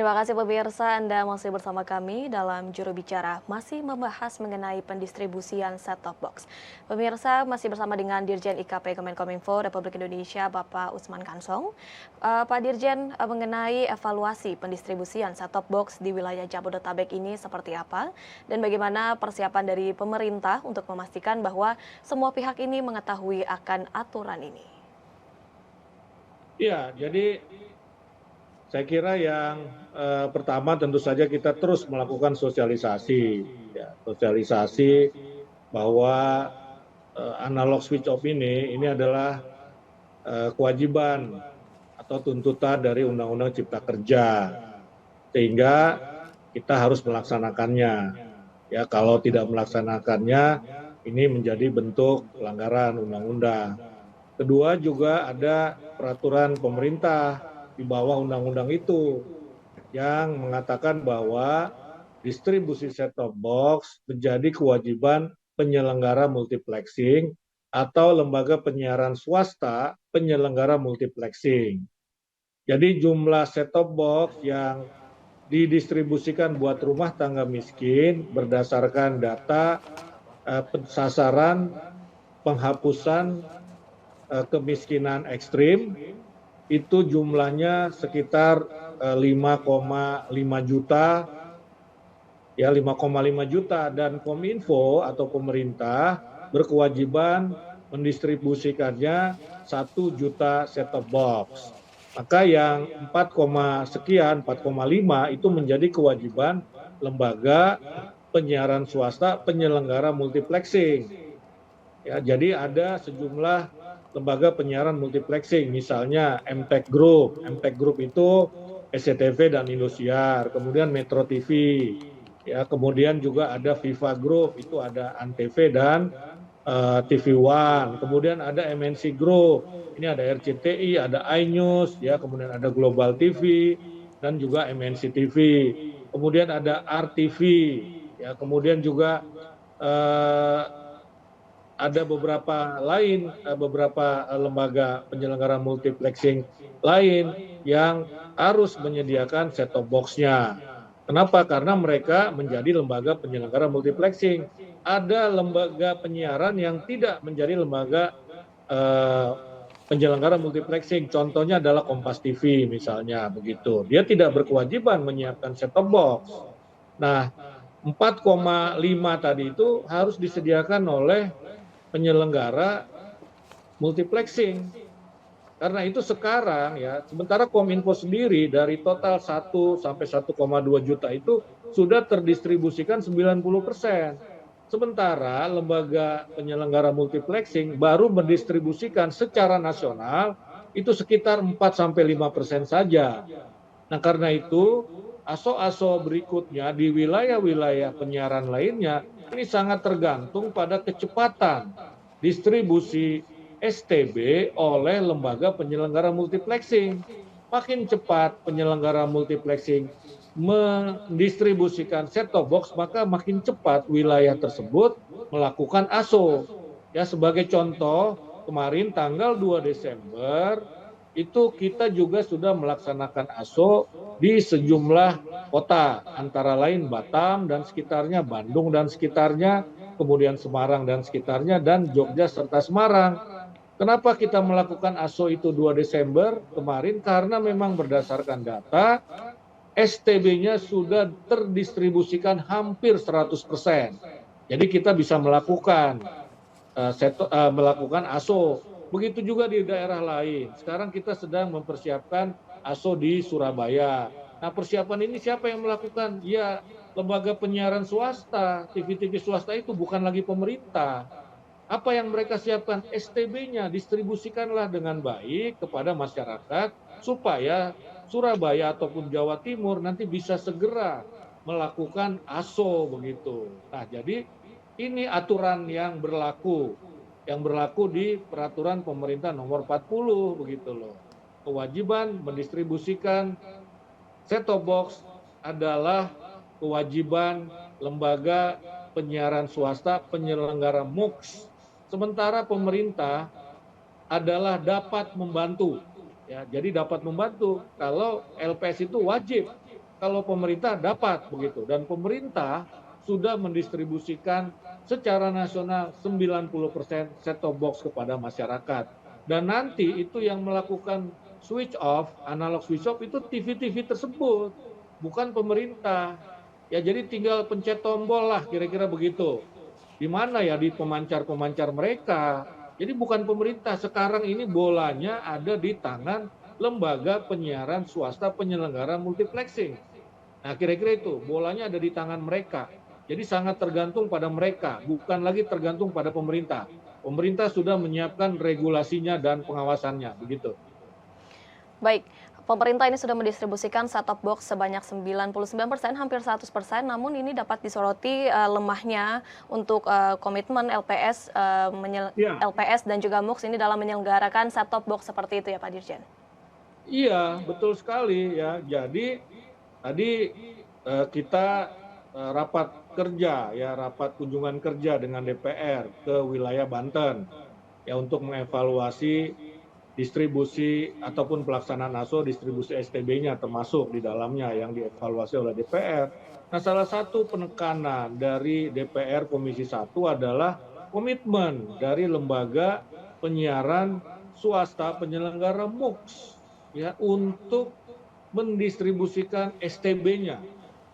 Terima kasih pemirsa, Anda masih bersama kami dalam Juru Bicara, masih membahas mengenai pendistribusian set-top box. Pemirsa masih bersama dengan Dirjen IKP Kemenkominfo Republik Indonesia, Bapak Usman Kansong. Pak Dirjen, mengenai evaluasi pendistribusian set-top box di wilayah Jabodetabek ini seperti apa? Dan bagaimana persiapan dari pemerintah untuk memastikan bahwa semua pihak ini mengetahui akan aturan ini? Iya, jadi saya kira yang pertama tentu saja kita terus melakukan sosialisasi, ya, sosialisasi bahwa analog switch off ini adalah kewajiban atau tuntutan dari Undang-Undang Cipta Kerja, sehingga kita harus melaksanakannya. Ya, kalau tidak melaksanakannya, ini menjadi bentuk pelanggaran undang-undang. Kedua juga ada peraturan pemerintah di bawah undang-undang itu yang mengatakan bahwa distribusi set-top box menjadi kewajiban penyelenggara multiplexing atau lembaga penyiaran swasta penyelenggara multiplexing. Jadi jumlah set-top box yang didistribusikan buat rumah tangga miskin berdasarkan data sasaran penghapusan kemiskinan ekstrim itu jumlahnya sekitar 5,5 juta, ya 5,5 juta, dan Kominfo atau pemerintah berkewajiban mendistribusikannya 1 juta set-top box. Maka yang 4, sekian 4,5 itu menjadi kewajiban lembaga penyiaran swasta penyelenggara multiplexing. Ya, jadi ada sejumlah lembaga penyiaran multiplexing, misalnya MTech Group. MTech Group itu SCTV dan Indosiar, kemudian Metro TV, ya, kemudian juga ada Viva Group, itu ada Antv dan TV One, kemudian ada MNC Group, ini ada RCTI, ada iNews, ya, kemudian ada Global TV dan juga MNC TV, kemudian ada RTV, ya, kemudian juga ada beberapa lembaga penyelenggara multiplexing lain yang harus menyediakan set-top box-nya. Kenapa? Karena mereka menjadi lembaga penyelenggara multiplexing. Ada lembaga penyiaran yang tidak menjadi lembaga penyelenggara multiplexing. Contohnya adalah Kompas TV misalnya, begitu. Dia tidak berkewajiban menyiapkan set-top box. Nah, 4,5 tadi itu harus disediakan oleh penyelenggara multiplexing. Karena itu sekarang, ya, sementara Kominfo sendiri dari total 1 sampai 1,2 juta itu sudah terdistribusikan 90%. Sementara lembaga penyelenggara multiplexing baru mendistribusikan secara nasional itu sekitar 4 sampai 5% saja. Nah, karena itu aso-aso berikutnya di wilayah-wilayah penyiaran lainnya ini sangat tergantung pada kecepatan distribusi STB oleh lembaga penyelenggara multiplexing. Makin cepat penyelenggara multiplexing mendistribusikan set-top box, maka makin cepat wilayah tersebut melakukan ASO. Ya, sebagai contoh, kemarin tanggal 2 Desember itu kita juga sudah melaksanakan ASO di sejumlah kota, antara lain Batam dan sekitarnya, Bandung dan sekitarnya, kemudian Semarang dan sekitarnya, dan Jogja serta Semarang. Kenapa kita melakukan ASO itu 2 Desember kemarin? Karena memang berdasarkan data, STB-nya sudah terdistribusikan hampir 100%. Jadi kita bisa melakukan ASO. Begitu juga di daerah lain. Sekarang kita sedang mempersiapkan ASO di Surabaya. Nah, persiapan ini siapa yang melakukan? Ya, lembaga penyiaran swasta, TV-TV swasta itu bukan lagi pemerintah. Apa yang mereka siapkan? STB-nya, distribusikanlah dengan baik kepada masyarakat supaya Surabaya ataupun Jawa Timur nanti bisa segera melakukan ASO begitu. Nah, jadi ini aturan yang berlaku di peraturan pemerintah nomor 40 begitu loh. Kewajiban mendistribusikan set-top box adalah kewajiban lembaga penyiaran swasta penyelenggara MUX. Sementara pemerintah adalah dapat membantu. Ya, jadi dapat membantu kalau LPS itu wajib. kalau pemerintah dapat begitu, dan pemerintah sudah mendistribusikan secara nasional 90% set-top box kepada masyarakat. Dan nanti itu yang melakukan switch off, analog switch off itu TV-TV tersebut, bukan pemerintah. Ya jadi tinggal pencet tombol lah kira-kira begitu. Di mana ya di pemancar-pemancar mereka. Jadi bukan pemerintah, sekarang ini bolanya ada di tangan lembaga penyiaran swasta penyelenggara multiplexing. Nah, kira-kira itu, bolanya ada di tangan mereka. Jadi sangat tergantung pada mereka, bukan lagi tergantung pada pemerintah. Pemerintah sudah menyiapkan regulasinya dan pengawasannya, begitu. Baik, pemerintah ini sudah mendistribusikan set-top box sebanyak 99%, hampir 100%, namun ini dapat disoroti lemahnya untuk komitmen LPS, Ya, LPS dan juga MUX ini dalam menyelenggarakan set-top box seperti itu ya Pak Dirjen? iya, betul sekali ya. Jadi tadi kita rapat kerja ya, rapat kunjungan kerja dengan DPR ke wilayah Banten ya untuk mengevaluasi distribusi ataupun pelaksanaan ASO distribusi STB-nya termasuk di dalamnya yang dievaluasi oleh DPR. Nah, salah satu penekanan dari DPR Komisi 1 adalah komitmen dari lembaga penyiaran swasta penyelenggara MUX ya untuk mendistribusikan STB-nya.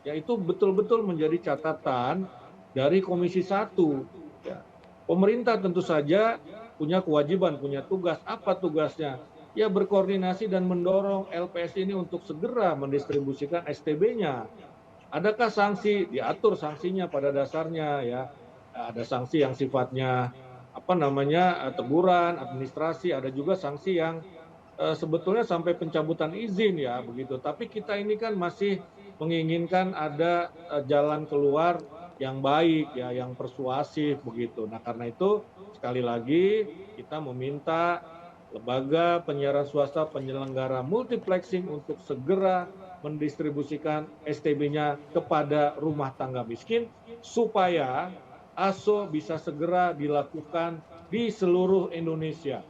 Ya, itu betul-betul menjadi catatan dari Komisi 1. Ya. Pemerintah tentu saja punya kewajiban, punya tugas. Apa tugasnya? Ya berkoordinasi dan mendorong LPS ini untuk segera mendistribusikan STB-nya. Adakah sanksi? Diatur sanksinya pada dasarnya ya. Ada sanksi yang sifatnya teguran, administrasi, ada juga sanksi yang sebetulnya sampai pencabutan izin ya begitu. Tapi kita ini kan masih menginginkan ada jalan keluar yang baik ya, yang persuasif begitu. Nah, karena itu sekali lagi kita meminta lembaga penyiaran swasta penyelenggara multiplexing untuk segera mendistribusikan STB-nya kepada rumah tangga miskin supaya ASO bisa segera dilakukan di seluruh Indonesia.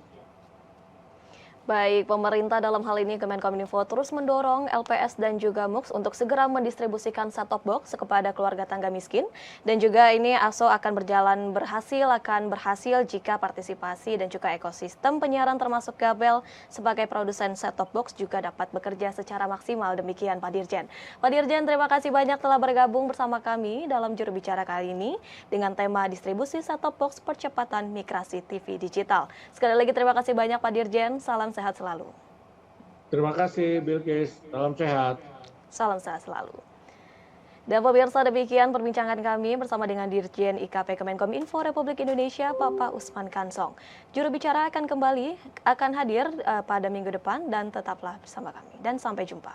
Baik, pemerintah dalam hal ini Kemenkominfo terus mendorong LPS dan juga MUX untuk segera mendistribusikan set-top box kepada keluarga tangga miskin. Dan juga ini ASO akan berhasil jika partisipasi dan juga ekosistem penyiaran termasuk Gabel sebagai produsen set-top box juga dapat bekerja secara maksimal. Demikian Pak Dirjen. Pak Dirjen, terima kasih banyak telah bergabung bersama kami dalam juru bicara kali ini dengan tema distribusi set-top box percepatan migrasi TV digital. Sekali lagi terima kasih banyak Pak Dirjen, salam sehat selalu. Terima kasih Bilkis, salam sehat. Salam sehat selalu. Dan pemirsa, demikian perbincangan kami bersama dengan Dirjen IKP Kemenkominfo Republik Indonesia, Bapak Usman Kansong. Juru bicara akan hadir pada minggu depan dan tetaplah bersama kami. Dan sampai jumpa.